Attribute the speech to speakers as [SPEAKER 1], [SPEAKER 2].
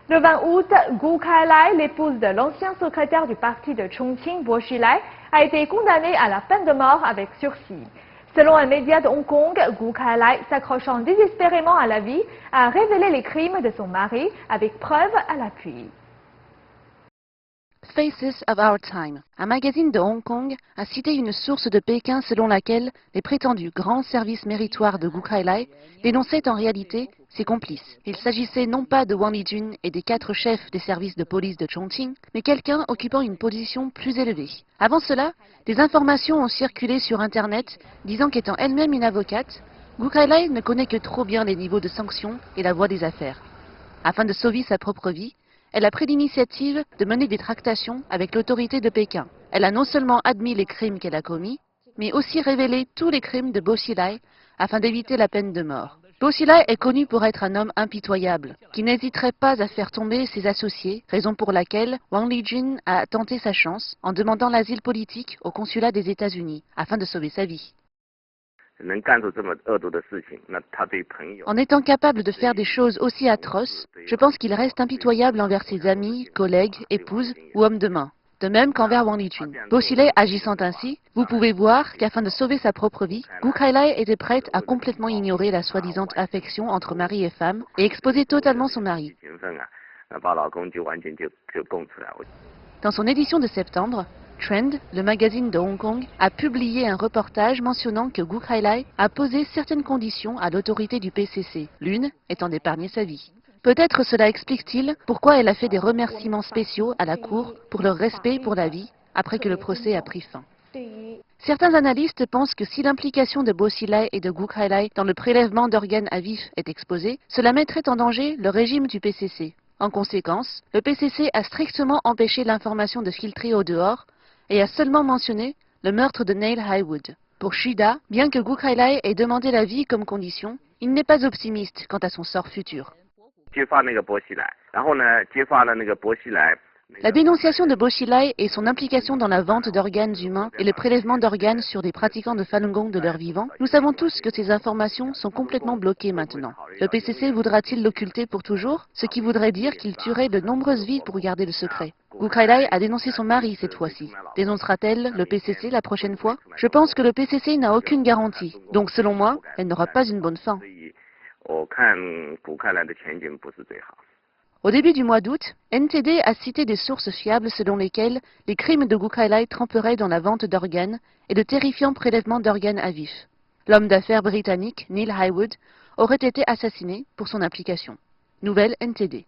[SPEAKER 1] Le 20 août, Gu Kailai, l'épouse de l'ancien secrétaire du parti de Chongqing, Bo Xilai, a été condamnée à la peine de mort avec sursis. Selon un média de Hong Kong, Gu Kailai, s'accrochant désespérément à la vie, a révélé les crimes de son mari avec preuves à l'appui.
[SPEAKER 2] Faces of Our Time. Un magazine de Hong Kong a cité une source de Pékin selon laquelle les prétendus grands services méritoires de Gu Kailai dénonçaient en réalité ses complices. Il s'agissait non pas de Wang Lijun et des 4 chefs des services de police de Chongqing, mais quelqu'un occupant une position plus élevée. Avant cela, des informations ont circulé sur Internet disant qu'étant elle-même une avocate, Gu Kailai ne connaît que trop bien les niveaux de sanctions et la voie des affaires. Afin de sauver sa propre vie, elle a pris l'initiative de mener des tractations avec l'autorité de Pékin. Elle a non seulement admis les crimes qu'elle a commis, mais aussi révélé tous les crimes de Bo Xilai afin d'éviter la peine de mort. Bo Xilai est connu pour être un homme impitoyable, qui n'hésiterait pas à faire tomber ses associés, raison pour laquelle Wang Lijun a tenté sa chance en demandant l'asile politique au consulat des États-Unis afin de sauver sa vie. En étant capable de faire des choses aussi atroces, je pense qu'il reste impitoyable envers ses amis, collègues, épouses ou hommes de main. De même qu'envers Wang Lijun. Bo Xilai agissant ainsi, vous pouvez voir qu'afin de sauver sa propre vie, Gu Kailai était prête à complètement ignorer la soi-disant affection entre mari et femme et exposer totalement son mari. Dans son édition de septembre, Trend, le magazine de Hong Kong, a publié un reportage mentionnant que Gu Kailai a posé certaines conditions à l'autorité du PCC, l'une étant d'épargner sa vie. Peut-être cela explique-t-il pourquoi elle a fait des remerciements spéciaux à la Cour pour leur respect pour la vie après que le procès a pris fin. Certains analystes pensent que si l'implication de Bo Xilai et de Gu Kailai dans le prélèvement d'organes à vif est exposée, cela mettrait en danger le régime du PCC. En conséquence, le PCC a strictement empêché l'information de filtrer au dehors et a seulement mentionné le meurtre de Neil Highwood. Pour Shida, bien que Gu Kailai ait demandé la vie comme condition, il n'est pas optimiste quant à son sort futur. La dénonciation de Bo Xilai et son implication dans la vente d'organes humains et le prélèvement d'organes sur des pratiquants de Falun Gong de leur vivant, nous savons tous que ces informations sont complètement bloquées maintenant. Le PCC voudra-t-il l'occulter pour toujours, ce qui voudrait dire qu'il tuerait de nombreuses vies pour garder le secret. Gu Kailai a dénoncé son mari cette fois-ci. Dénoncera-t-elle le PCC la prochaine fois? Je pense que le PCC n'a aucune garantie, donc selon moi, elle n'aura pas une bonne fin. Au début du mois d'août, NTD a cité des sources fiables selon lesquelles les crimes de Gu Kailai tremperaient dans la vente d'organes et de terrifiants prélèvements d'organes à vif. L'homme d'affaires britannique, Neil Highwood, aurait été assassiné pour son implication. Nouvelle NTD.